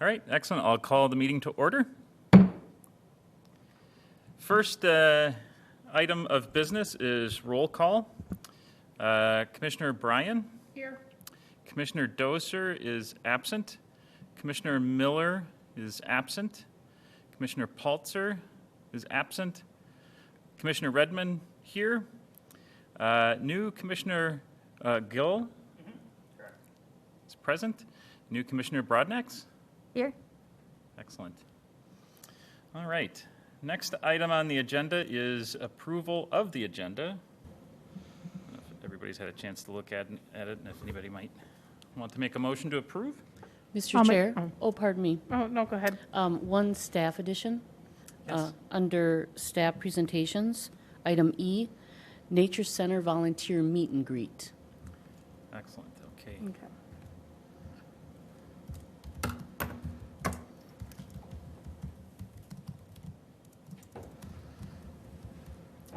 All right, excellent. I'll call the meeting to order. First item of business is roll call. Commissioner Bryan? Here. Commissioner Doser is absent. Commissioner Miller is absent. Commissioner Paltzer is absent. Commissioner Redmond here. New Commissioner Gill is present. New Commissioner Broadnax? Here. Excellent. All right. Next item on the agenda is approval of the agenda. I don't know if everybody's had a chance to look at it, and if anybody might want to make a motion to approve. Mr. Chair, pardon me. Oh, no, go ahead. One staff addition. Yes. Under staff presentations, item E, Nature Center volunteer meet and greet. Excellent. Okay. Okay.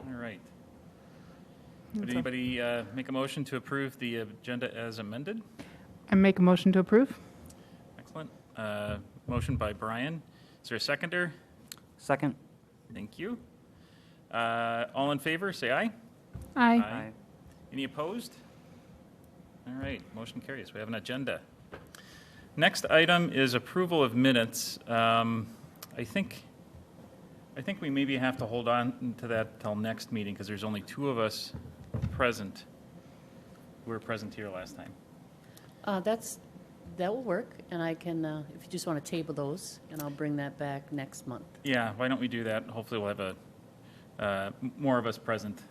All right. Would anybody make a motion to approve the agenda as amended? I make a motion to approve. Excellent. Motion by Brian. Is there a seconder? Second. Thank you. All in favor, say aye. Aye. Any opposed? All right, motion carries. We have an agenda. Next item is approval of minutes. I think we maybe have to hold on to that till next meeting because there's only two of us present. We were present here last time. That will work, and I can, if you just want to table those, and I'll bring that back next month. Yeah, why don't we do that? Hopefully we'll have more of us present.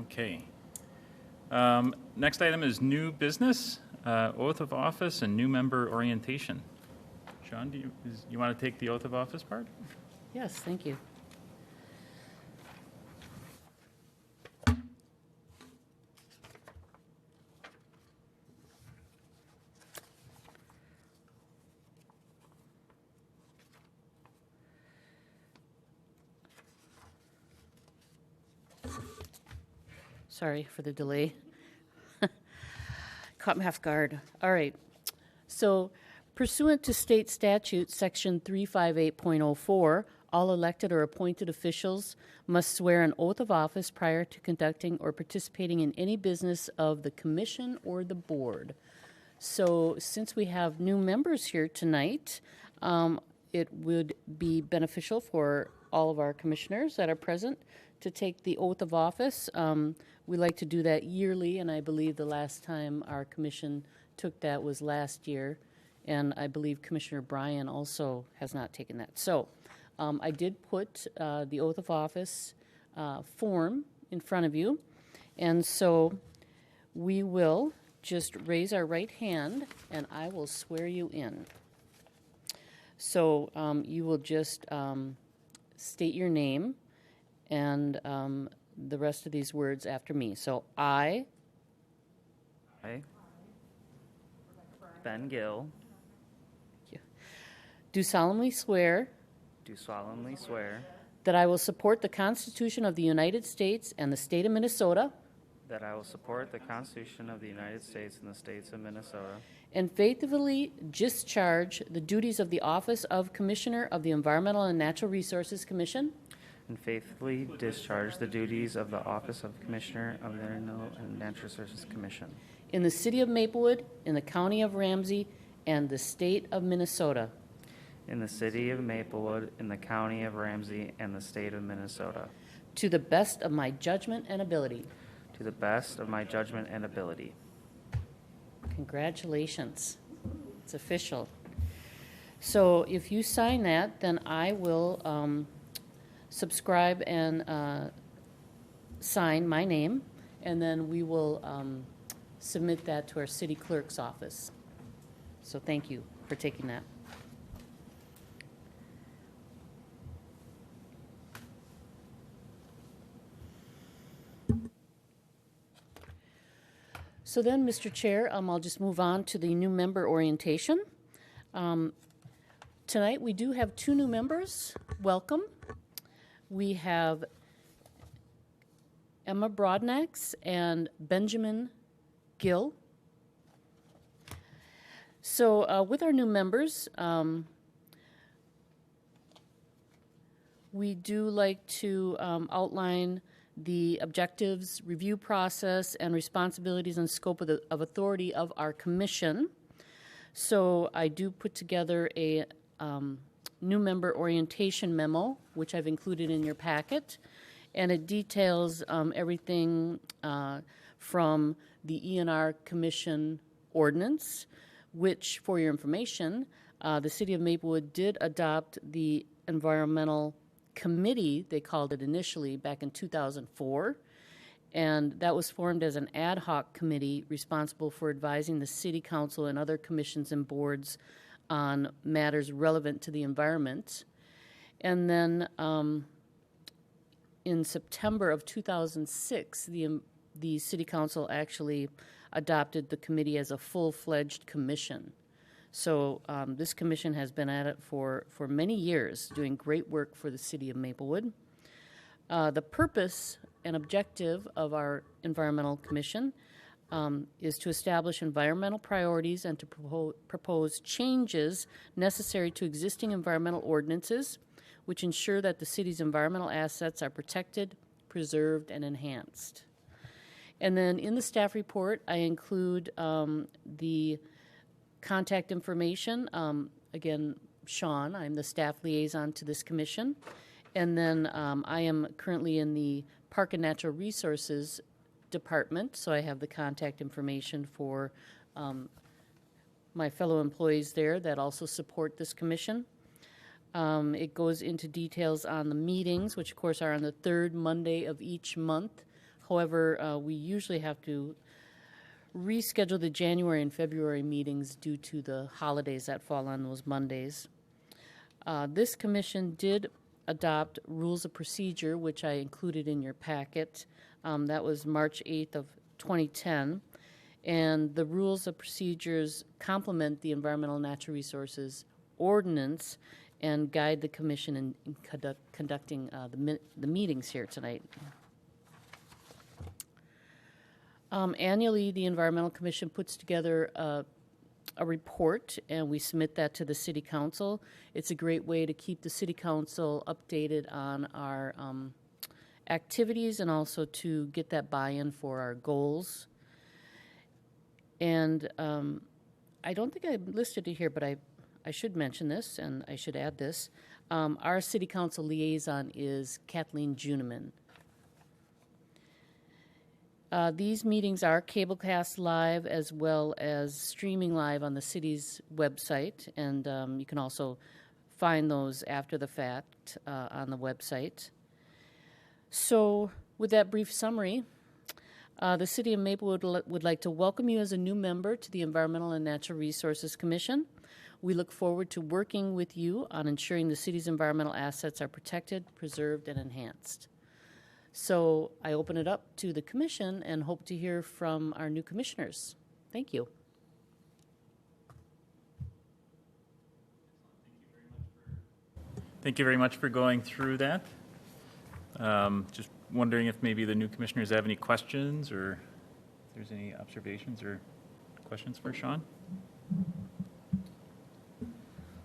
Okay. Next item is new business, oath of office and new member orientation. Sean, do you want to take the oath of office part? Yes, thank you. Sorry for the delay. Caught me off guard. All right. So, pursuant to state statute, section 358.04, all elected or appointed officials must swear an oath of office prior to conducting or participating in any business of the commission or the board. So, since we have new members here tonight, it would be beneficial for all of our commissioners that are present to take the oath of office. We like to do that yearly, and I believe the last time our commission took that was last year, and I believe Commissioner Bryan also has not taken that. So I did put the oath of office form in front of you, and so we will just raise our right hand, and I will swear you in. So you will just state your name and the rest of these words after me. So I, Ben Gill, do solemnly swear do solemnly swear that I will support the Constitution of the United States and the state of Minnesota, that I will support the Constitution of the United States and the states of Minnesota, and faithfully discharge the duties of the office of Commissioner of the Environmental and Natural Resources Commission and faithfully discharge the duties of the office of Commissioner of the Environmental and Natural Resources Commission in the city of Maplewood, in the county of Ramsey, and the state of Minnesota, in the city of Maplewood, in the county of Ramsey, and the state of Minnesota, to the best of my judgment and ability. to the best of my judgment and ability. Congratulations. It's official. So if you sign that, then I will subscribe and sign my name, and then we will submit that to our city clerk's office. So thank you for taking that. So then, Mr. Chair, I'll just move on to the new member orientation. Tonight we do have two new members. Welcome. We have Emma Broadnax and Benjamin Gill. So with our new members, we do like to outline the objectives, review process, and responsibilities and scope of authority of our commission. So I do put together a new member orientation memo, which I've included in your packet, and it details everything from the ENR Commission ordinance, which, for your information, the City of Maplewood did adopt the Environmental Committee, they called it initially, back in 2004. And that was formed as an ad hoc committee responsible for advising the City Council and other commissions and boards on matters relevant to the environment. And then in September of 2006, the City Council actually adopted the committee as a full-fledged commission. So this commission has been at it for many years, doing great work for the City of Maplewood. The purpose and objective of our Environmental Commission is to establish environmental priorities and to propose changes necessary to existing environmental ordinances, which ensure that the city's environmental assets are protected, preserved, and enhanced. And then in the staff report, I include the contact information. Again, Sean, I'm the staff liaison to this commission. And then I am currently in the Park and Natural Resources Department, so I have the contact information for my fellow employees there that also support this commission. It goes into details on the meetings, which of course are on the third Monday of each month. However, we usually have to reschedule the January and February meetings due to the holidays that fall on those Mondays. This commission did adopt rules of procedure, which I included in your packet. That was March 8th of 2010. And the rules of procedures complement the Environmental Natural Resources Ordinance and guide the commission in conducting the meetings here tonight. Annually, the Environmental Commission puts together a report, and we submit that to the City Council. It's a great way to keep the City Council updated on our activities and also to get that buy-in for our goals. And I don't think I listed it here, but I should mention this, and I should add this. Our City Council liaison is Kathleen Juneman. These meetings are cablecast live as well as streaming live on the city's website, and you can also find those after the fact on the website. So with that brief summary, the City of Maplewood would like to welcome you as a new member to the Environmental and Natural Resources Commission. We look forward to working with you on ensuring the city's environmental assets are protected, preserved, and enhanced. So I open it up to the commission and hope to hear from our new commissioners. Thank you. Thank you very much for going through that. Just wondering if maybe the new commissioners have any questions or if there's any observations or questions for Sean?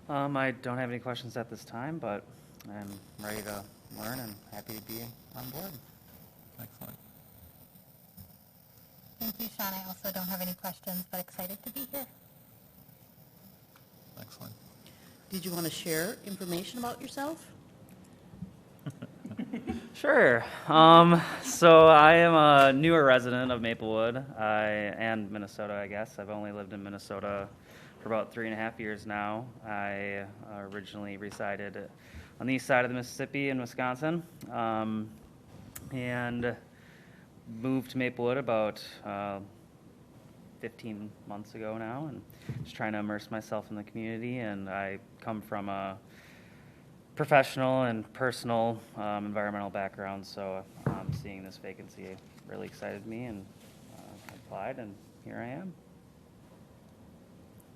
I don't have any questions at this time, but I'm ready to learn and happy to be on board. Excellent. Thank you, Sean. I also don't have any questions, but excited to be here. Excellent. Did you want to share information about yourself? Sure. So I am a newer resident of Maplewood and Minnesota, I guess. I've only lived in Minnesota for about 3.5 years now. I originally resided on the east side of the Mississippi in Wisconsin, and moved to Maplewood about 15 months ago now, and just trying to immerse myself in the community. And I come from a professional and personal environmental background, so seeing this vacancy really excited me, and I applied, and here I am.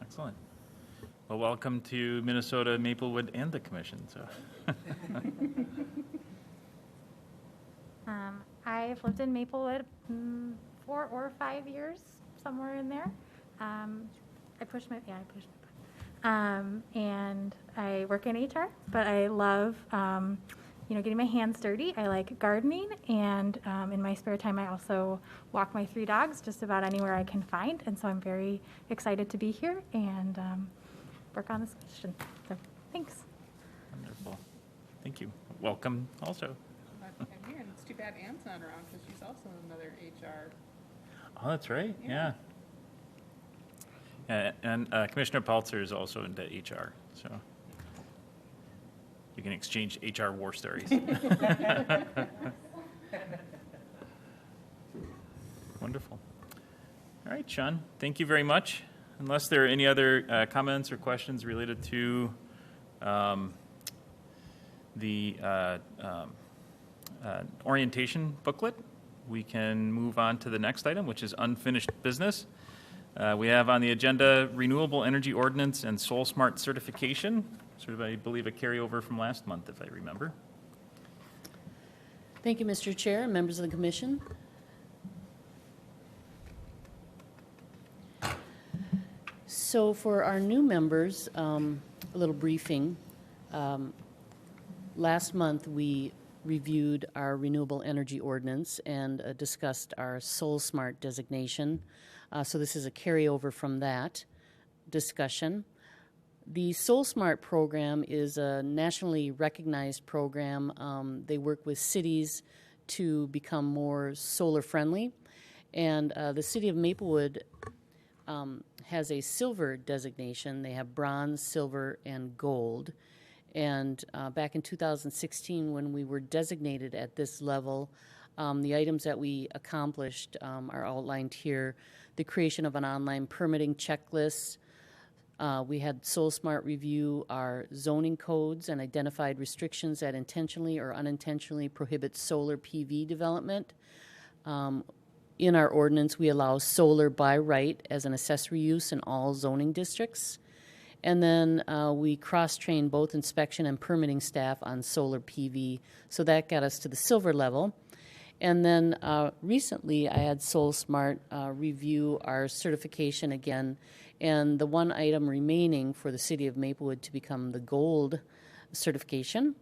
Excellent. Well, welcome to Minnesota, Maplewood, and the commission. So, I've lived in Maplewood 4 or 5 years, somewhere in there. I pushed my button. And I work in HR, but I love, getting my hands dirty. I like gardening, and in my spare time, I also walk my 3 dogs just about anywhere I can find. And so I'm very excited to be here and work on this question. So thanks. Wonderful. Thank you. Welcome also. I'm here, and it's too bad Anne's not around because she's also another HR. Oh, that's right. Yeah. And Commissioner Paltzer is also into HR, so you can exchange HR war stories. Wonderful. All right, Sean, thank you very much. Unless there are any other comments or questions related to the orientation booklet, we can move on to the next item, which is unfinished business. We have on the agenda renewable energy ordinance and Soul Smart certification, sort of, I believe, a carryover from last month, if I remember. Thank you, Mr. Chair and members of the commission. So for our new members, a little briefing. Last month, we reviewed our renewable energy ordinance and discussed our Soul Smart designation. So this is a carryover from that discussion. The Soul Smart program is a nationally recognized program. They work with cities to become more solar friendly. And the city of Maplewood has a silver designation. They have bronze, silver, and gold. And back in 2016, when we were designated at this level, the items that we accomplished are outlined here. The creation of an online permitting checklist. We had Soul Smart review our zoning codes and identified restrictions that intentionally or unintentionally prohibit solar PV development. In our ordinance, we allow solar by right as an accessory use in all zoning districts. And then we cross-train both inspection and permitting staff on solar PV. So that got us to the silver level. And then recently I had Soul Smart review our certification again. And the one item remaining for the city of Maplewood to become the gold certification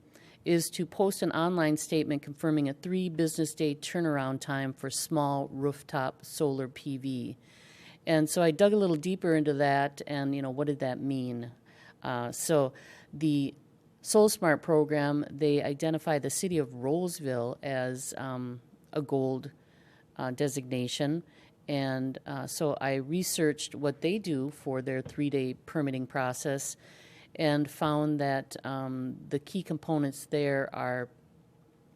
is to post an online statement confirming a 3 business day turnaround time for small rooftop solar PV. And so I dug a little deeper into that, and what did that mean? So the Soul Smart program, they identify the city of Rolesville as a gold designation. And so I researched what they do for their 3-day permitting process and found that the key components there are,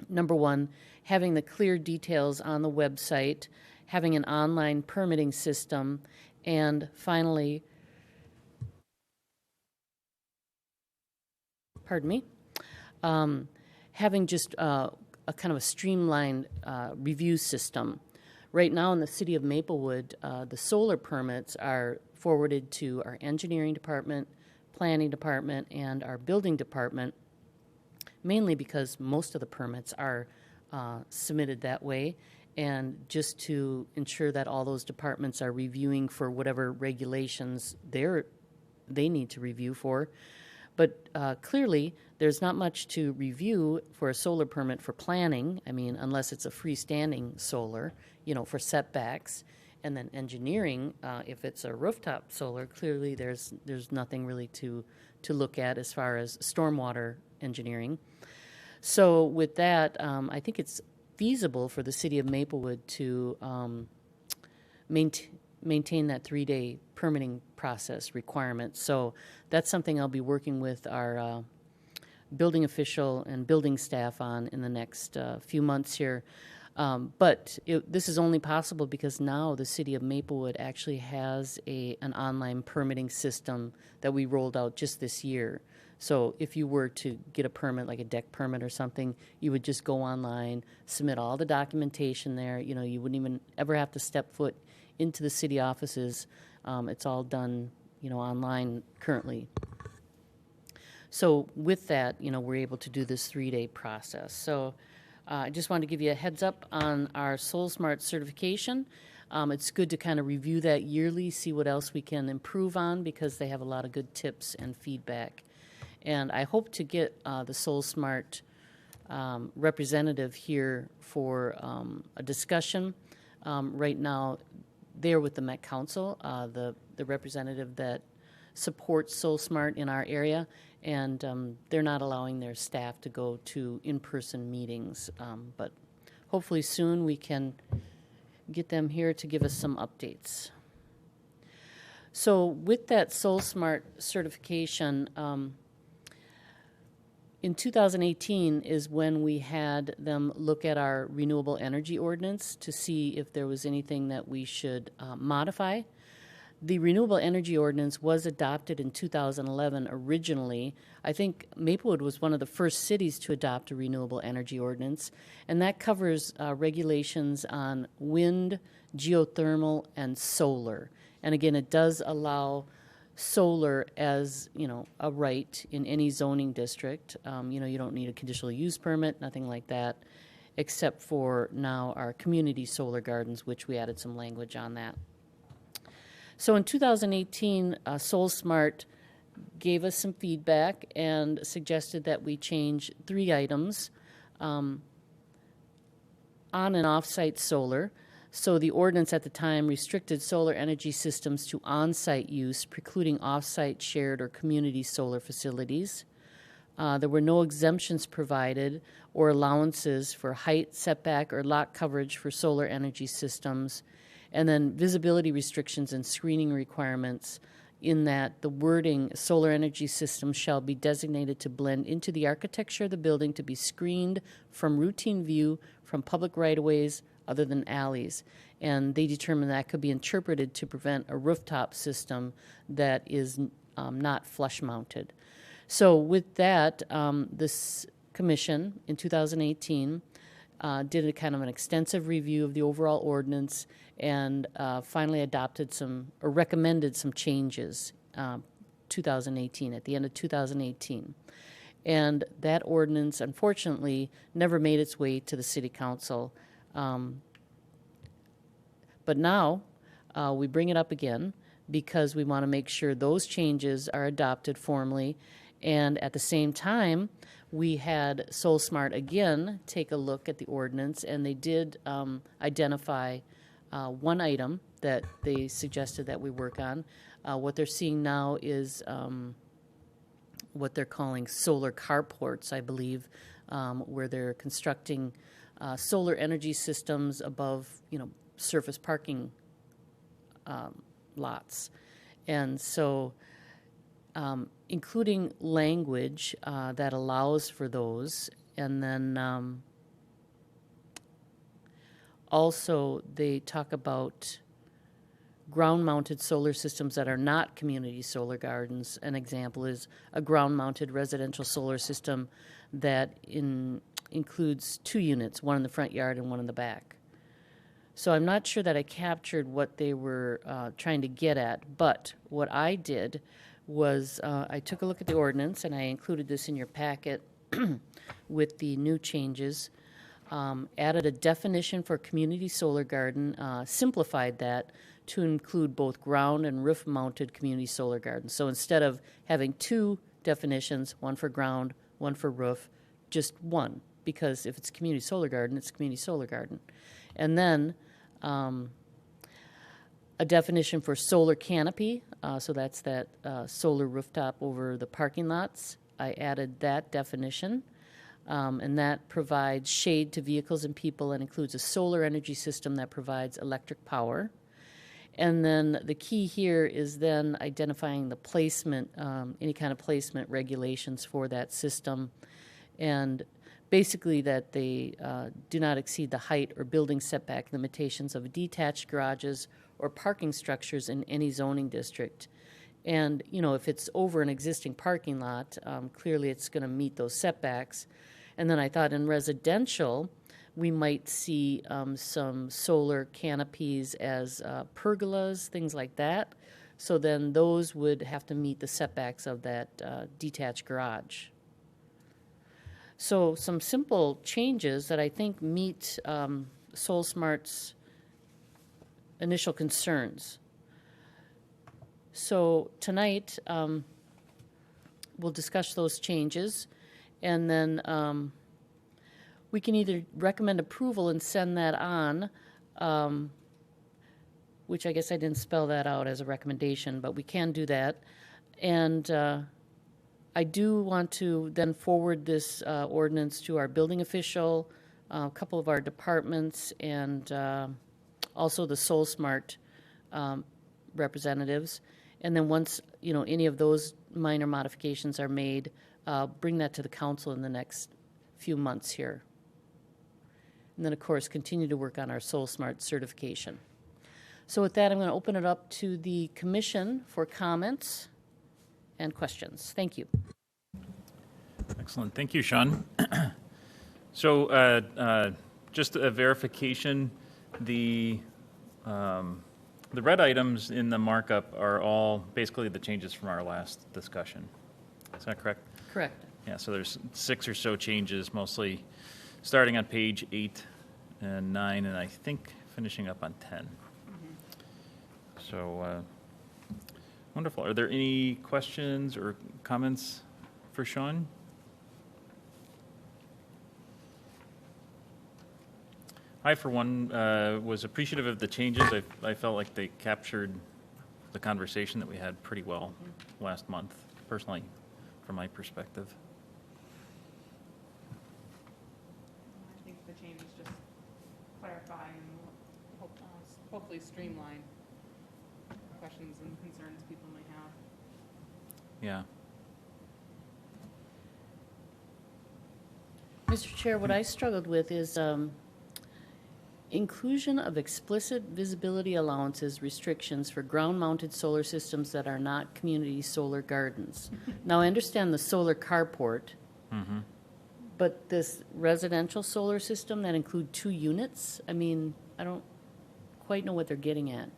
number one, having the clear details on the website, having an online permitting system, and finally, having just a kind of a streamlined review system. Right now in the city of Maplewood, the solar permits are forwarded to our engineering department, planning department, and our building department, mainly because most of the permits are submitted that way, and just to ensure that all those departments are reviewing for whatever regulations they need to review for. But clearly, there's not much to review for a solar permit for planning, unless it's a freestanding solar, for setbacks. And then engineering, if it's a rooftop solar, clearly there's nothing really to look at as far as stormwater engineering. So with that, I think it's feasible for the city of Maplewood to maintain that 3-day permitting process requirement. So that's something I'll be working with our building official and building staff on in the next few months here. But this is only possible because now the city of Maplewood actually has an online permitting system that we rolled out just this year. So if you were to get a permit, like a deck permit or something, you would just go online, submit all the documentation there. You wouldn't even ever have to step foot into the city offices. It's all done, online currently. So with that, we're able to do this 3-day process. So I just wanted to give you a heads up on our Soul Smart certification. It's good to kind of review that yearly, see what else we can improve on, because they have a lot of good tips and feedback. And I hope to get the SoulSmart representative here for a discussion. Right now, they're with the Met Council, the representative that supports SoulSmart in our area, and they're not allowing their staff to go to in-person meetings. But hopefully soon we can get them here to give us some updates. So with that SoulSmart certification, in 2018 is when we had them look at our renewable energy ordinance to see if there was anything that we should modify. The renewable energy ordinance was adopted in 2011 originally. I think Maplewood was one of the first cities to adopt a renewable energy ordinance, and that covers regulations on wind, geothermal, and solar. And again, it does allow solar as, a right in any zoning district. You don't need a conditional use permit, nothing like that, except for now our community solar gardens, which we added some language on that. So in 2018, SoulSmart gave us some feedback and suggested that we change 3 items on and off-site solar. So the ordinance at the time restricted solar energy systems to on-site use, precluding off-site shared or community solar facilities. There were no exemptions provided or allowances for height, setback, or lot coverage for solar energy systems. And then visibility restrictions and screening requirements in that the wording solar energy systems shall be designated to blend into the architecture of the building to be screened from routine view from public right-of-ways other than alleys. And they determined that could be interpreted to prevent a rooftop system that is not flush mounted. So with that, this commission in 2018 did a kind of an extensive review of the overall ordinance and finally adopted or recommended some changes 2018, at the end of 2018. And that ordinance, unfortunately, never made its way to the City Council. But now we bring it up again because we want to make sure those changes are adopted formally. And at the same time, we had SoulSmart again take a look at the ordinance, and they did identify one item that they suggested that we work on. What they're seeing now is what they're calling solar carports, I believe, where they're constructing solar energy systems above, surface parking lots. And so including language that allows for those, and then also they talk about ground-mounted solar systems that are not community solar gardens. An example is a ground-mounted residential solar system that includes 2 units, one in the front yard and one in the back. So I'm not sure that I captured what they were trying to get at, but what I did was I took a look at the ordinance, and I included this in your packet with the new changes, added a definition for community solar garden, simplified that to include both ground and roof-mounted community solar gardens. So instead of having 2 definitions, one for ground, one for roof, just one, because if it's community solar garden, it's community solar garden. And then a definition for solar canopy, so that's that solar rooftop over the parking lots. I added that definition, and that provides shade to vehicles and people and includes a solar energy system that provides electric power. And then the key here is then identifying the placement, any kind of placement regulations for that system, and basically that they do not exceed the height or building setback limitations of detached garages or parking structures in any zoning district. And, if it's over an existing parking lot, clearly it's going to meet those setbacks. And then I thought in residential, we might see some solar canopies as pergolas, things like that. So then those would have to meet the setbacks of that detached garage. So some simple changes that I think meet SoulSmart's initial concerns. So tonight, we'll discuss those changes, and then we can either recommend approval and send that on, which I guess I didn't spell that out as a recommendation, but we can do that. And I do want to then forward this ordinance to our building official, a couple of our departments, and also the Soul Smart representatives. And then once, any of those minor modifications are made, bring that to the council in the next few months here. And then, of course, continue to work on our Soul Smart certification. So with that, I'm going to open it up to the commission for comments and questions. Thank you. Excellent. Thank you, Sean. So just a verification, the red items in the markup are all basically the changes from our last discussion. Is that correct? Correct. Yeah, so there's 6 or so changes, mostly starting on page 8 and 9, and I think finishing up on 10. So wonderful. Are there any questions or comments for Sean? I, for one, was appreciative of the changes. I felt like they captured the conversation that we had pretty well last month, personally, from my perspective. I think the changes just clarify and hopefully streamline questions and concerns people may have. Yeah. Mr. Chair, what I struggled with is inclusion of explicit visibility allowances restrictions for ground-mounted solar systems that are not community solar gardens. Now, I understand the solar carport, but this residential solar system that include 2 units, I mean, I don't quite know what they're getting at.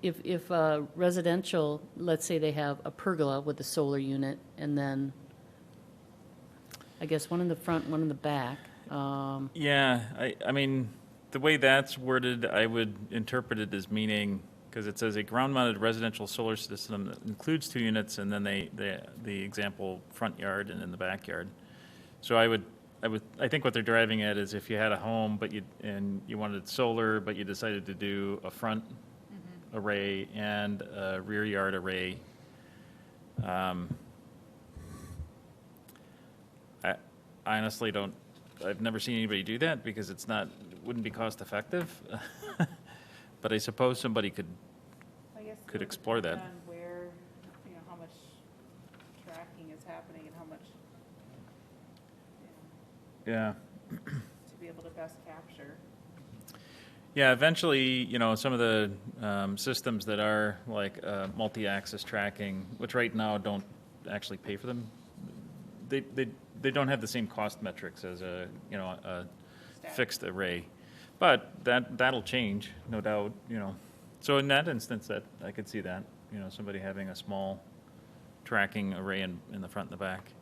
If residential, let's say they have a pergola with a solar unit, and then I guess one in the front, one in the back. Yeah, I mean, the way that's worded, I would interpret it as meaning, because it says a ground-mounted residential solar system that includes 2 units, and then the example front yard and in the backyard. So I think what they're driving at is if you had a home, but you wanted solar, but you decided to do a front array and a rear yard array. I honestly I've never seen anybody do that because it wouldn't be cost effective. But I suppose somebody could explore that. On where, how much tracking is happening and how much, Yeah. to be able to best capture. Yeah, eventually, some of the systems that are like multi-axis tracking, which right now don't actually pay for them, they don't have the same cost metrics as a fixed array. But that'll change, no doubt, So in that instance, that I could see that, somebody having a small tracking array in the front and the back.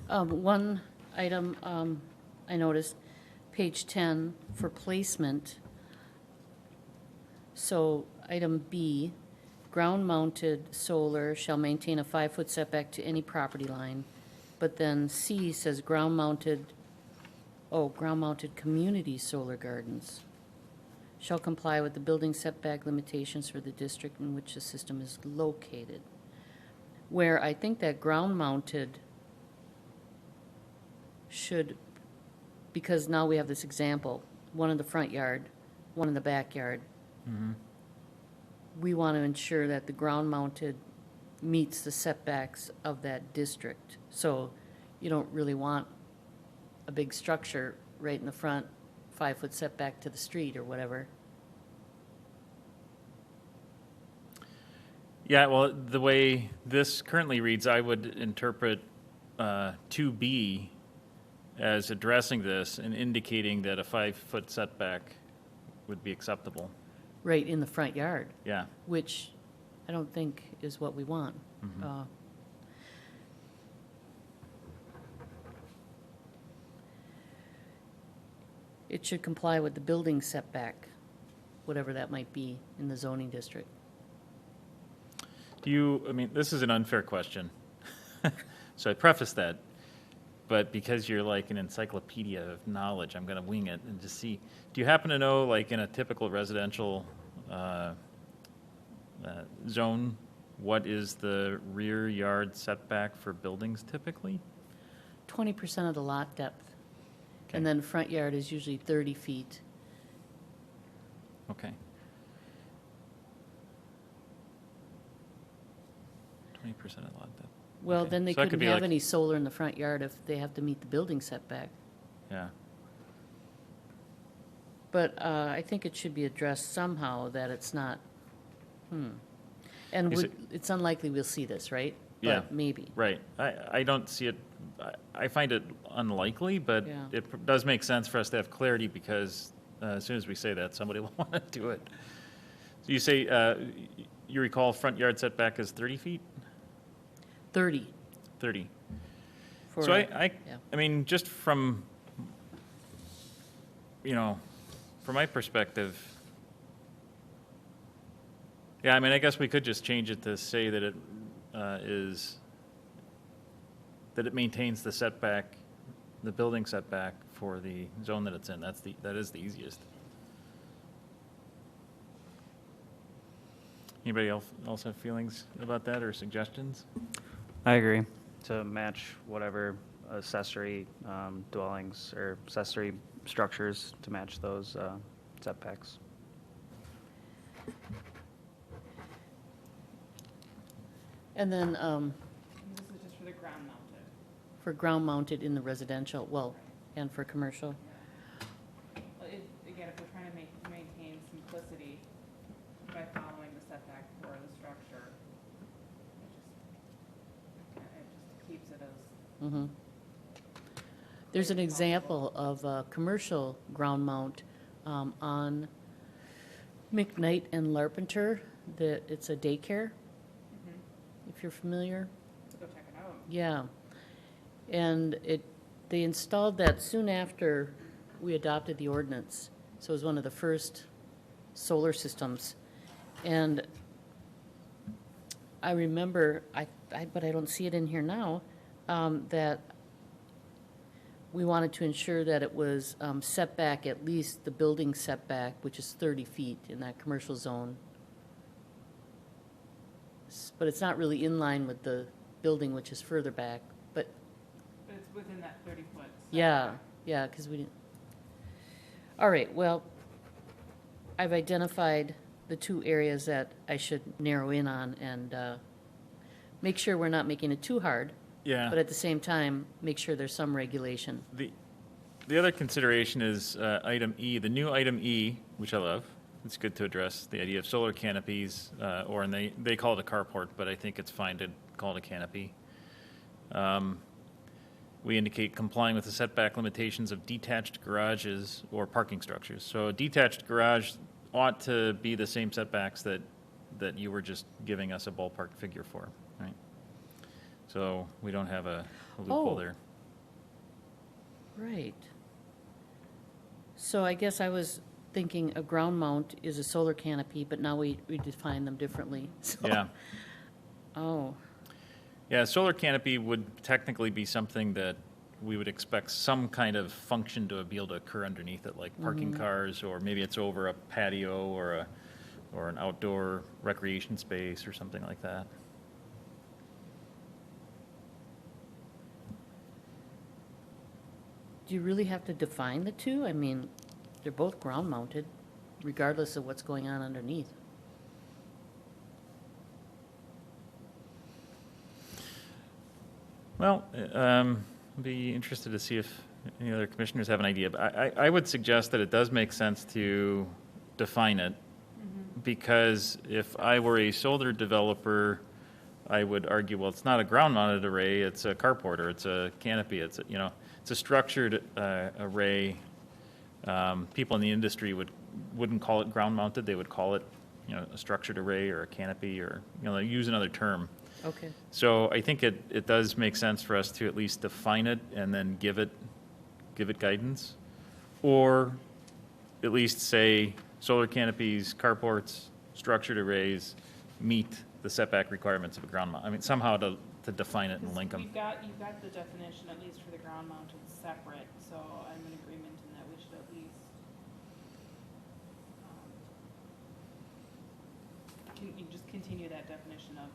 One item I noticed, page 10 for placement. So item B, ground-mounted solar shall maintain a 5-foot setback to any property line. But then C says ground-mounted community solar gardens shall comply with the building setback limitations for the district in which the system is located. Where I think that ground-mounted should, because now we have this example, one in the front yard, one in the backyard. We want to ensure that the ground-mounted meets the setbacks of that district. So you don't really want a big structure right in the front, 5-foot setback to the street or whatever. Yeah, well, the way this currently reads, I would interpret 2B as addressing this and indicating that a 5-foot setback would be acceptable. Right in the front yard, Yeah. which I don't think is what we want. it should comply with the building setback, whatever that might be in the zoning district. I mean, this is an unfair question. So I preface that, but because you're like an encyclopedia of knowledge, I'm going to wing it and just see. Do you happen to know, like in a typical residential zone, what is the rear yard setback for buildings typically? 20% of the lot depth. Okay. And then front yard is usually 30 feet. Okay. 20% of the lot depth. Well, Okay. then they So that could couldn't be have like- any solar in the front yard if they have to meet the building setback. Yeah. But I think it should be addressed somehow that it's not, And Is it's unlikely we'll see this, right? Yeah. But maybe. Right. I don't see it, I find it unlikely, but Yeah. it does make sense for us to have clarity because as soon as we say that, somebody will want to do it. So you say, you recall front yard setback is 30 feet? 30. 30. For, So yeah. I mean, just from, from my perspective, yeah, I mean, I guess we could just change it to say that it that it maintains the setback, the building setback for the zone that it's in. That is the easiest. Anybody else have feelings about that or suggestions? I agree. To match whatever accessory dwellings or accessory structures to match those setbacks. And then And this is just for the ground mounted. for ground mounted in the residential, well, and for commercial. Well, again, if we're trying to maintain simplicity by following the setback for the structure, it just keeps it as. Mhm. There's an example of a commercial ground mount on McKnight and Larpenteur. It's a daycare, if you're familiar. Go check it out. Yeah. And they installed that soon after we adopted the ordinance. So it was one of the first solar systems. And I remember, but I don't see it in here now, that we wanted to ensure that it was setback, at least the building setback, which is 30 feet in that commercial zone. But it's not really in line with the building, which is further back. But But it's within that 30-foot. yeah, because we didn't. All right, well, I've identified the two areas that I should narrow in on and make sure we're not making it too hard, Yeah. but at the same time, make sure there's some regulation. The other consideration is item E, the new item E, which I love. It's good to address the idea of solar canopies, and they call it a carport, but I think it's fine to call it a canopy. We indicate complying with the setback limitations of detached garages or parking structures. So a detached garage ought to be the same setbacks that you were just giving us a ballpark figure for, right? So we don't have a loophole Oh. there. Right. So I guess I was thinking a ground mount is a solar canopy, but now we define them differently. So, Yeah. Oh, Yeah, solar canopy would technically be something that we would expect some kind of function to be able to occur underneath it, like parking cars, or maybe it's over a patio or an outdoor recreation space or something like that. do you really have to define the two? I mean, they're both ground mounted, regardless of what's going on underneath. Well, I'd be interested to see if any other commissioners have an idea. But I would suggest that it does make sense to define it, because if I were a solar developer, I would argue, well, it's not a ground-mounted array, it's a carport, or it's a canopy, it's a structured array. People in the industry wouldn't call it ground-mounted, they would call it, a structured array or a canopy, or, use another term. Okay. So I think it does make sense for us to at least define it and then give it guidance. or at least say solar canopies, carports, structured arrays meet the setback requirements of a ground mount. I mean, somehow to define it and link them. You've got the definition, at least for the ground mounted, separate, so I'm in agreement in that we should at least you just continue that definition of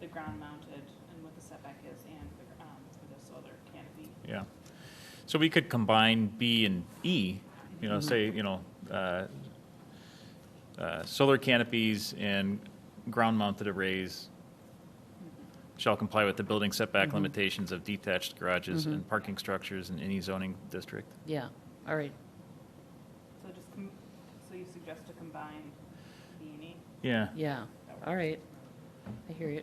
the ground mounted and what the setback is and for the solar canopy. Yeah. So we could combine B and E, say, solar canopies and ground-mounted arrays shall comply with the building setback limitations of detached garages and parking structures in any zoning district. Yeah, all right. So so you suggest to combine B and E? Yeah. Yeah, all right. I hear you.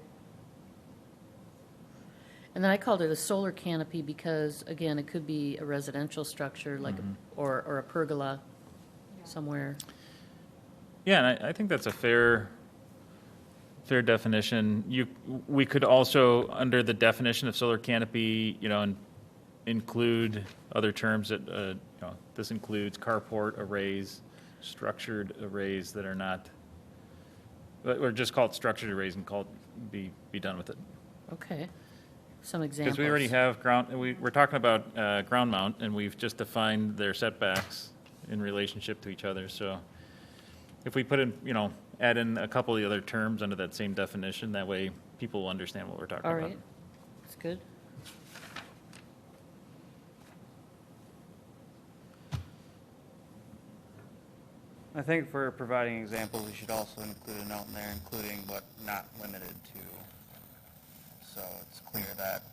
And then I called it a solar canopy because, again, it could be a residential structure, like, or a pergola somewhere. Yeah, and I think that's a fair definition. We could also, under the definition of solar canopy, include other terms that, this includes carport arrays, structured arrays that are not, or just call it structured arrays and be done with it. Okay. Some examples. Because we already have we're talking about ground mount, and we've just defined their setbacks in relationship to each other. So if we put in, add in a couple of the other terms under that same definition, that way people will understand what we're talking All about. right. That's good. I think for providing examples, we should also include a note in there, including but not limited to. So it's clear that,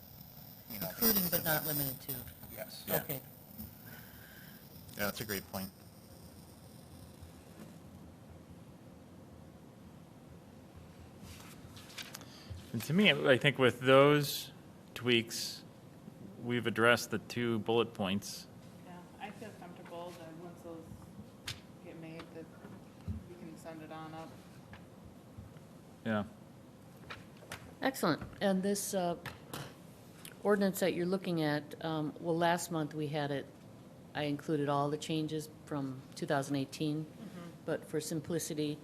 Including but not limited to. Yes. Okay. Yeah, that's a great point. And to me, I think with those tweaks, we've addressed the 2 bullet points. Yeah, I feel comfortable that once those get made, that we can send it on up. Yeah. Excellent. And this ordinance that you're looking at, last month we had it, I included all the changes from 2018, but for simplicity,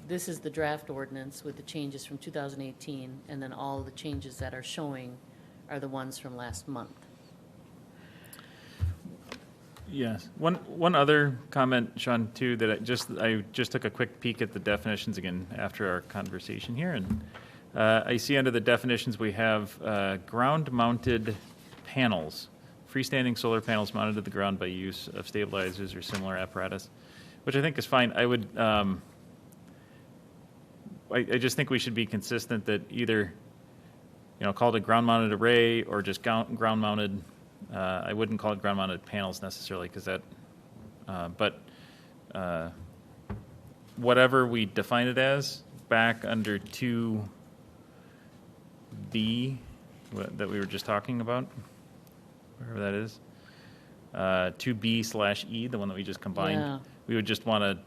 this is the draft ordinance with the changes from 2018, and then all the changes that are showing are the ones from last month. Yes. One other comment, Sean, too, that I just took a quick peek at the definitions again after our conversation here, and I see under the definitions we have ground-mounted panels, freestanding solar panels mounted to the ground by use of stabilizers or similar apparatus, which I think is fine. I just think we should be consistent that either, call it a ground-mounted array or just ground-mounted. I wouldn't call it ground-mounted panels necessarily because but whatever we define it as, back under 2B that we were just talking about, wherever that is, 2B/E, the one that we just combined, Yeah. we would just want to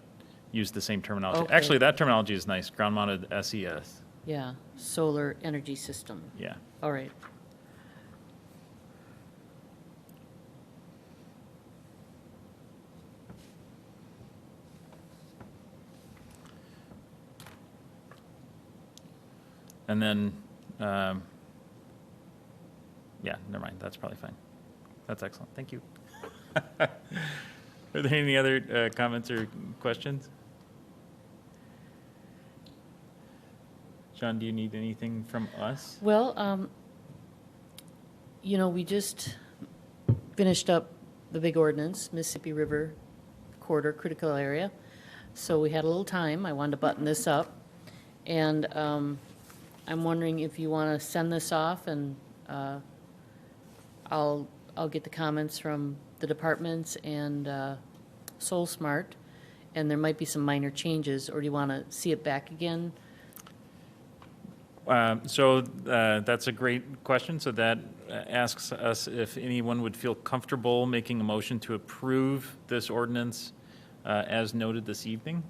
use the same terminology. Okay. Actually, that terminology is nice, ground-mounted SES. Yeah, solar energy system. Yeah. All right. And then, never mind. That's probably fine. That's excellent. Thank you. Are there any other comments or questions? Sean, do you need anything from us? Well, we just finished up the big ordinance, Mississippi River Corridor Critical Area. So we had a little time. I wanted to button this up. And I'm wondering if you want to send this off, and I'll get the comments from the departments and SoulSmart, and there might be some minor changes, or do you want to see it back again? That's a great question. So that asks us if anyone would feel comfortable making a motion to approve this ordinance as noted this evening,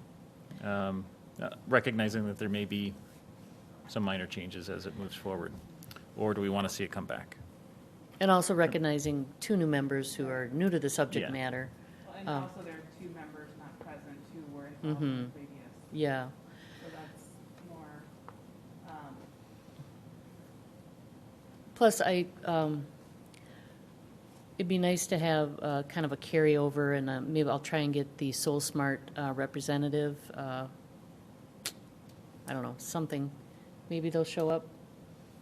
recognizing that there may be some minor changes as it moves forward. Or do we want to see it come back? And also recognizing 2 new members who are new to the subject Yeah. matter. Well, and Um, also there are two members not present who were involved in the previous, Yeah. so that's more, Plus, it'd be nice to have kind of a carryover, and maybe I'll try and get the Soul Smart representative. I don't know, something. Maybe they'll show up.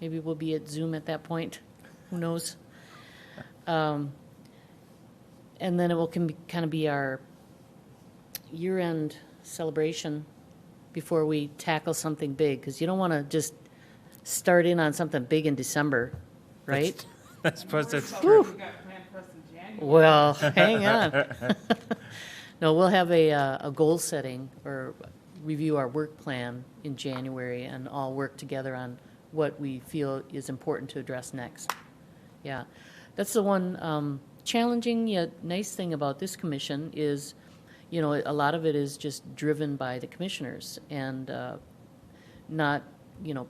Maybe we'll be at Zoom at that point. Who knows? And then it will kind of be our year-end celebration before we tackle something big, because you don't want to just start in on something big in December, right? I suppose that's we've true. got planned for us in January. Well, hang on. No, we'll have a goal setting or review our work plan in January and all work together on what we feel is important to address next. Yeah, that's the one challenging yet nice thing about this commission is, you know, a lot of it is just driven by the commissioners and not, you know,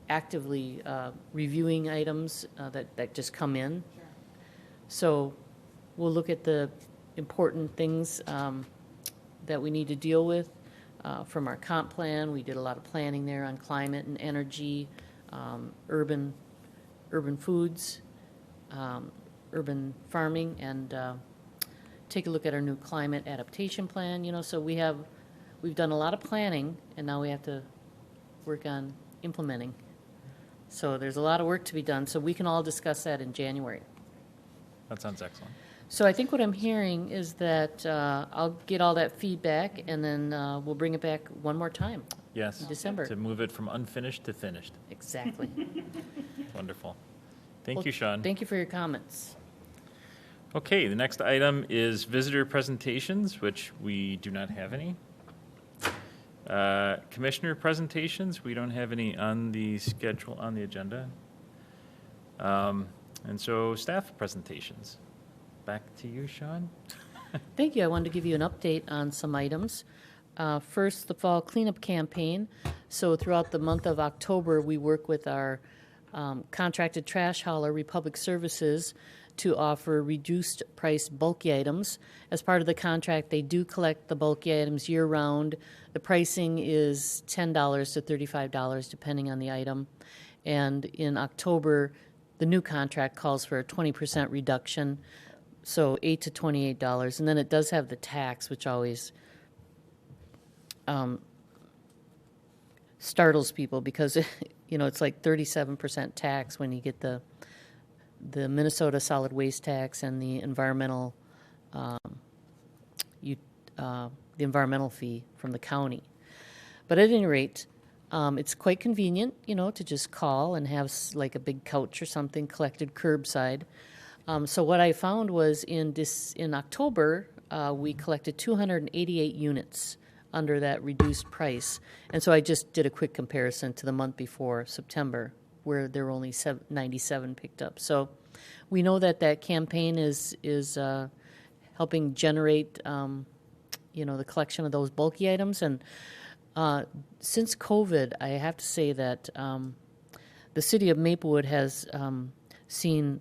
actively reviewing items that just come in. Sure. So we'll look at the important things that we need to deal with from our comp plan. We did a lot of planning there on climate and energy, urban foods, urban farming, and take a look at our new climate adaptation plan. You know, so we've done a lot of planning, and now we have to work on implementing. So there's a lot of work to be done. So we can all discuss that in January. That sounds excellent. So I think what I'm hearing is that I'll get all that feedback, and then we'll bring it back one more time Yes. in December. To move it from unfinished to finished. Exactly. Wonderful. Thank Well, you, Sean. Thank you for your comments. Okay, the next item is visitor presentations, which we do not have any. Commissioner presentations, we don't have any on the schedule, on the agenda. And so staff presentations. Back to you, Sean. Thank you. I wanted to give you an update on some items. First, the fall cleanup campaign. So throughout the month of October, we work with our contracted trash hauler, Republic Services, to offer reduced price bulky items. As part of the contract, they do collect the bulky items year-round. The pricing is $10 to $35, depending on the item. And in October, the new contract calls for a 20% reduction, so $8 to $28. And then it does have the tax, which always startles people because, you know, it's like 37% tax when you get the Minnesota solid waste tax and the environmental the environmental fee from the county. But at any rate, it's quite convenient, you know, to just call and have like a big couch or something collected curbside. So what I found was in October, we collected 288 units under that reduced price. And so I just did a quick comparison to the month before, September, where there were only 97 picked up. So we know that campaign is helping generate, you know, the collection of those bulky items. And since COVID, I have to say that the city of Maplewood has seen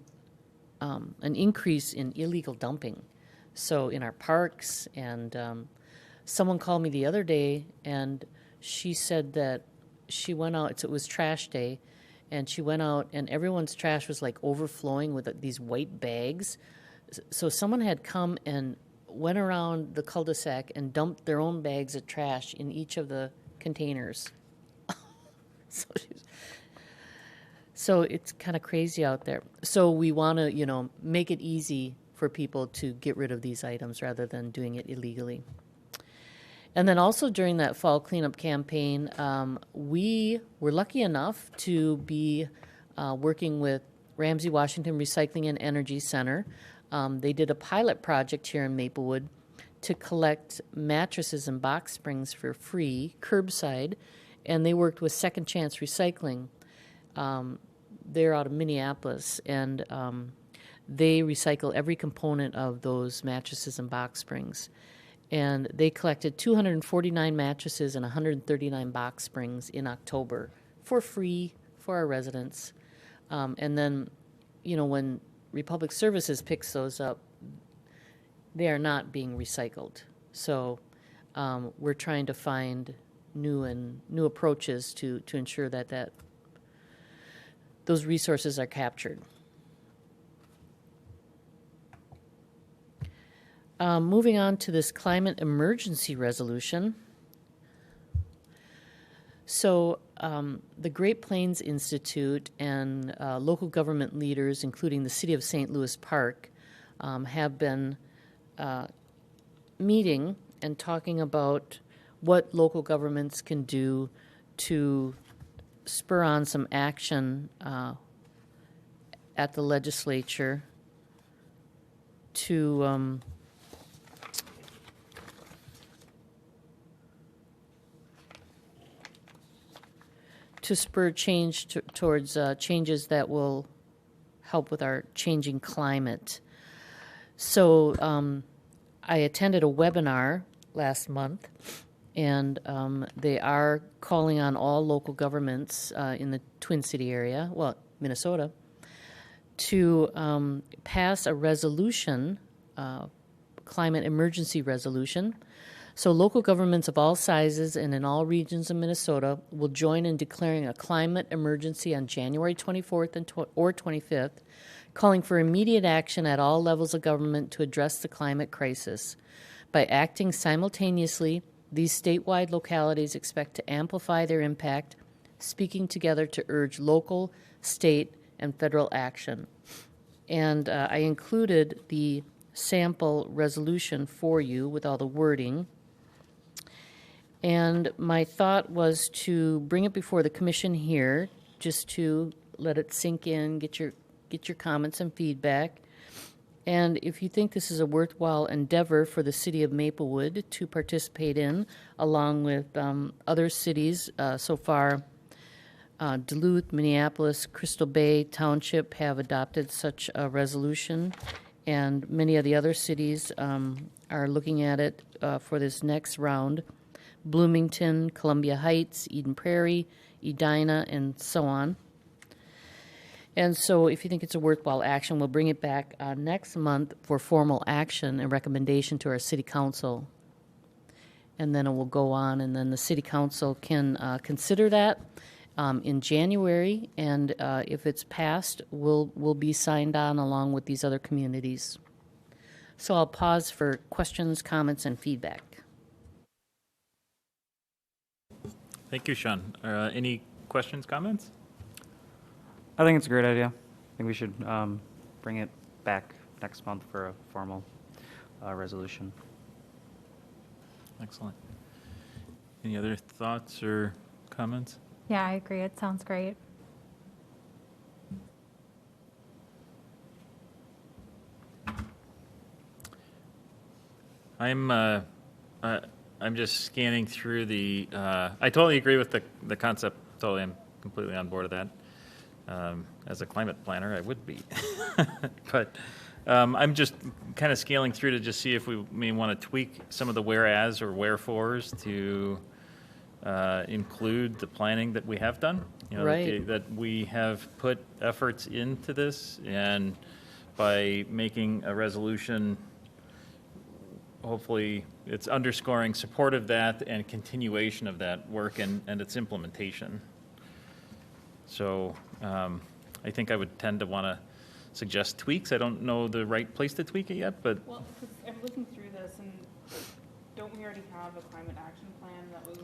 an increase in illegal dumping. So in our parks, and someone called me the other day, and she said that she went out, it was trash day, and she went out, and everyone's trash was like overflowing with these white bags. So someone had come and went around the cul-de-sac and dumped their own bags of trash in each of the containers. So it's kind of crazy out there. So we want to, you know, make it easy for people to get rid of these items rather than doing it illegally. And then also during that fall cleanup campaign, we were lucky enough to be working with Ramsey Washington Recycling and Energy Center. They did a pilot project here in Maplewood to collect mattresses and box springs for free, curbside, and they worked with Second Chance Recycling. They're out of Minneapolis, and they recycle every component of those mattresses and box springs. And they collected 249 mattresses and 139 box springs in October for free for our residents. And then, you know, when Republic Services picks those up, they are not being recycled. So we're trying to find new approaches to ensure that those resources are captured. Moving on to this climate emergency resolution. So the Great Plains Institute and local government leaders, including the City of St. Louis Park, have been meeting and talking about what local governments can do to spur on some action at the legislature to spur change towards changes that will help with our changing climate. So I attended a webinar last month, and they are calling on all local governments in the Twin City area, well, Minnesota, to pass a resolution, climate emergency resolution. So local governments of all sizes and in all regions of Minnesota will join in declaring a climate emergency on January 24th or 25th, calling for immediate action at all levels of government to address the climate crisis. By acting simultaneously, these statewide localities expect to amplify their impact, speaking together to urge local, state, and federal action. And I included the sample resolution for you with all the wording. And my thought was to bring it before the commission here, just to let it sink in, get your comments and feedback. And if you think this is a worthwhile endeavor for the city of Maplewood to participate in, along with other cities so far, Duluth, Minneapolis, Crystal Bay Township have adopted such a resolution, and many of the other cities are looking at it for this next round. Bloomington, Columbia Heights, Eden Prairie, Edina, and so on. And so if you think it's a worthwhile action, we'll bring it back next month for formal action and recommendation to our city council. And then it will go on, and then the city council can consider that in January, and if it's passed, will be signed on along with these other communities. So I'll pause for questions, comments, and feedback. Thank you, Sean. Any questions, comments? I think it's a great idea. I think we should bring it back next month for a formal resolution. Excellent. Any other thoughts or comments? Yeah, I agree. It sounds great. I'm just scanning through the. I totally agree with the concept. Totally, I'm completely on board with that. As a climate planner, I would be, but I'm just kind of scaling through to just see if we may want to tweak some of the whereas or wherefores to include the planning that we have done. You know, Right. that we have put efforts into this, and by making a resolution, hopefully it's underscoring support of that and continuation of that work and its implementation. So I think I would tend to want to suggest tweaks. I don't know the right place to tweak it yet, but Well, 'cause I'm looking through this, and don't we already have a climate action plan that was?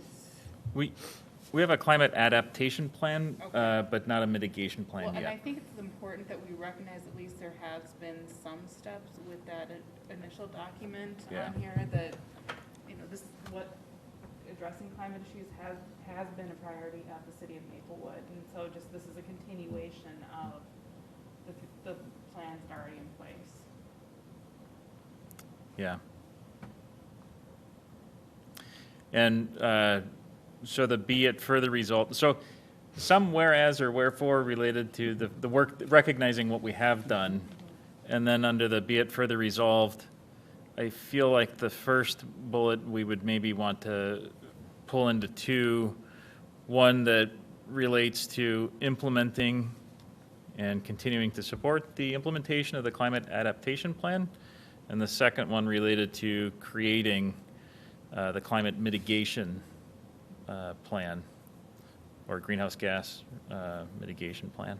we have a climate adaptation plan, Okay. but not a mitigation plan Well, and I yet. think it's important that we recognize at least there has been some steps with that initial document Yeah. on here that, you know, this is what addressing climate issues has been a priority at the city of Maplewood. And so just this is a continuation of the plans that are already in place. Yeah. And so the be it further result, so some whereas or wherefore related to the work, recognizing what we have done, and then under the be it further resolved, I feel like the first bullet we would maybe want to pull into two. One that relates to implementing and continuing to support the implementation of the climate adaptation plan, and the second one related to creating the climate mitigation plan, or greenhouse gas mitigation plan,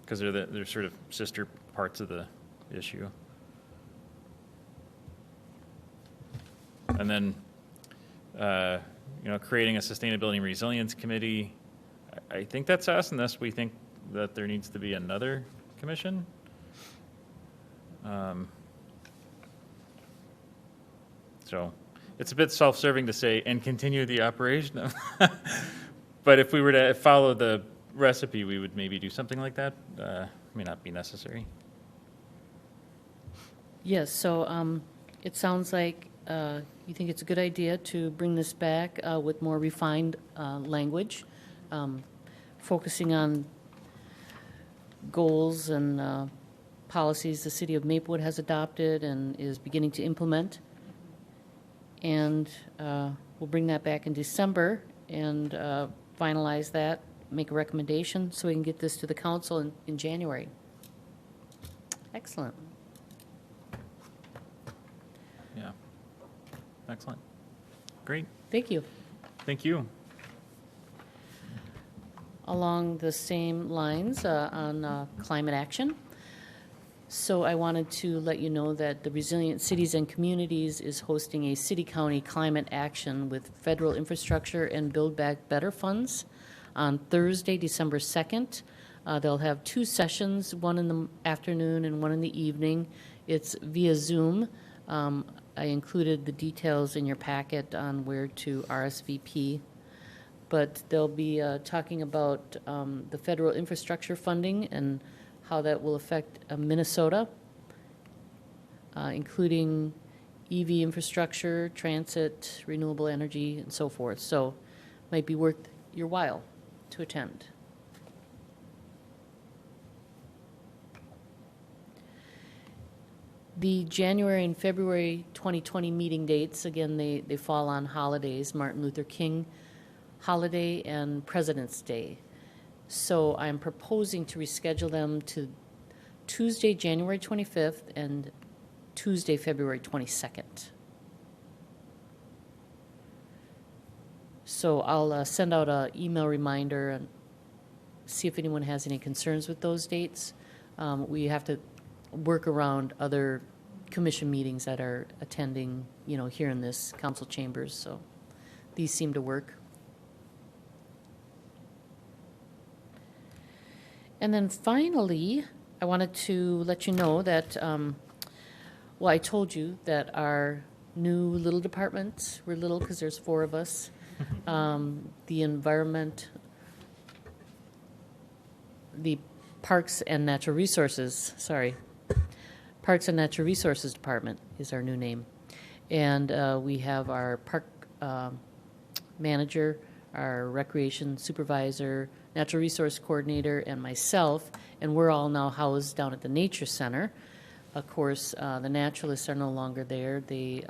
because they're sort of sister parts of the issue. And then, creating a sustainability and resilience committee. I think that's us, unless we think that there needs to be another commission. So it's a bit self-serving to say, and continue the operation of, but if we were to follow the recipe, we would maybe do something like that. May not be necessary. Yes, so it sounds like you think it's a good idea to bring this back with more refined language, focusing on goals and policies the city of Maplewood has adopted and is beginning to implement. And we'll bring that back in December and finalize that, make a recommendation so we can get this to the council in January. Excellent. Yeah. Excellent. Great. Thank you. Thank you. Along the same lines on climate action. So I wanted to let you know that the Resilient Cities and Communities is hosting a city-county climate action with federal infrastructure and Build Back Better funds on Thursday, December 2nd. They'll have 2 sessions, one in the afternoon and one in the evening. It's via Zoom. I included the details in your packet on where to RSVP. But they'll be talking about the federal infrastructure funding and how that will affect Minnesota, including EV infrastructure, transit, renewable energy, and so forth. So might be worth your while to attend. The January and February 2020 meeting dates, again, they fall on holidays, Martin Luther King holiday and President's Day. So I'm proposing to reschedule them to Tuesday, January 25th and Tuesday, February 22nd. So I'll send out an email reminder and see if anyone has any concerns with those dates. We have to work around other commission meetings that are attending, here in this council chambers. So these seem to work. And then finally, I wanted to let you know that, I told you that our new little department, we're little because there's 4 of us, the Parks and Natural Resources Department is our new name. And we have our park manager, our recreation supervisor, natural resource coordinator, and myself, and we're all now housed down at the Nature Center. Of course, the naturalists are no longer there. They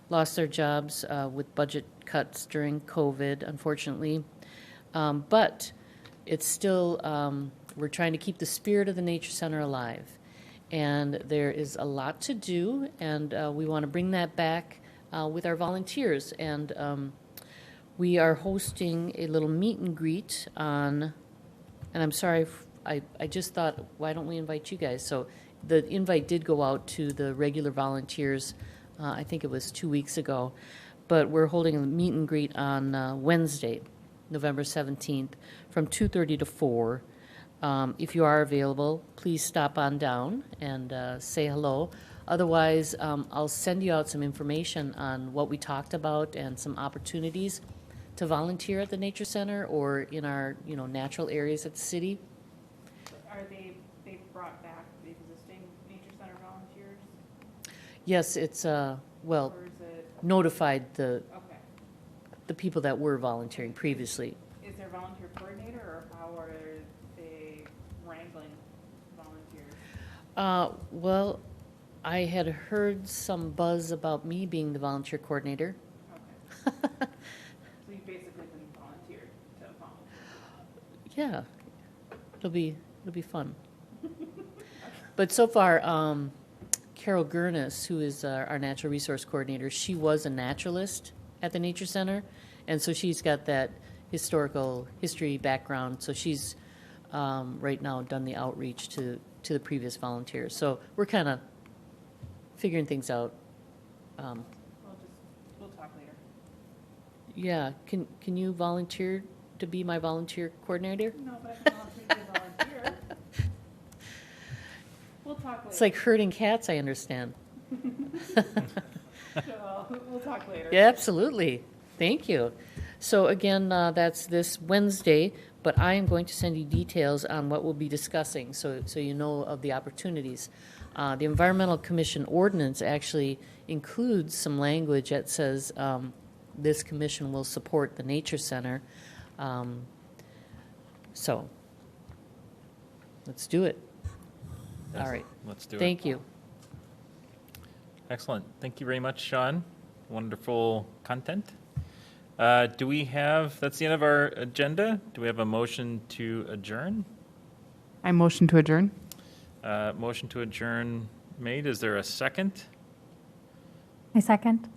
lost their jobs with budget cuts during COVID, unfortunately. But it's still, we're trying to keep the spirit of the Nature Center alive. And there is a lot to do, and we want to bring that back with our volunteers. And we are hosting a little meet and greet on, and I'm sorry, I just thought, why don't we invite you guys? So the invite did go out to the regular volunteers, I think it was 2 weeks ago, but we're holding a meet and greet on Wednesday, November 17th, from 2:30 to 4. If you are available, please stop on down and say hello. Otherwise, I'll send you out some information on what we talked about and some opportunities to volunteer at the Nature Center or in our, natural areas at the city. Are they brought back the existing Nature Center volunteers? Yes, it's, Or is it, notified the okay. people that were volunteering previously. Is there a volunteer coordinator, or how are they wrangling volunteers? Well, I had heard some buzz about me being the volunteer coordinator. Okay. So you basically been volunteered to volunteer. Yeah, it'll be fun. But so far, Carol Gurnis, who is our natural resource coordinator, she was a naturalist at the Nature Center, and so she's got that history background. So she's right now done the outreach to the previous volunteers. So we're kind of figuring things out. We'll talk later. Yeah, can you volunteer to be my volunteer coordinator? No, but I can volunteer to be a volunteer. We'll talk later. It's like herding cats, I understand. We'll talk later. Yeah, absolutely. Thank you. So again, that's this Wednesday, but I am going to send you details on what we'll be discussing, so you know of the opportunities. The Environmental Commission ordinance actually includes some language that says this commission will support the Nature Center. So let's do it. All right. Let's do it. Thank you. Excellent. Thank you very much, Sean. Wonderful content. Do we have, that's the end of our agenda. Do we have a motion to adjourn? I motion to adjourn. Motion to adjourn made. Is there a second? I second.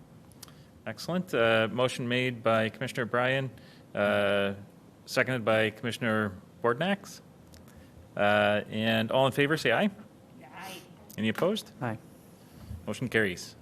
Excellent. Motion made by Commissioner Bryan, seconded by Commissioner Bordnax. And all in favor, say aye. Aye. Any opposed? Aye. Motion carries.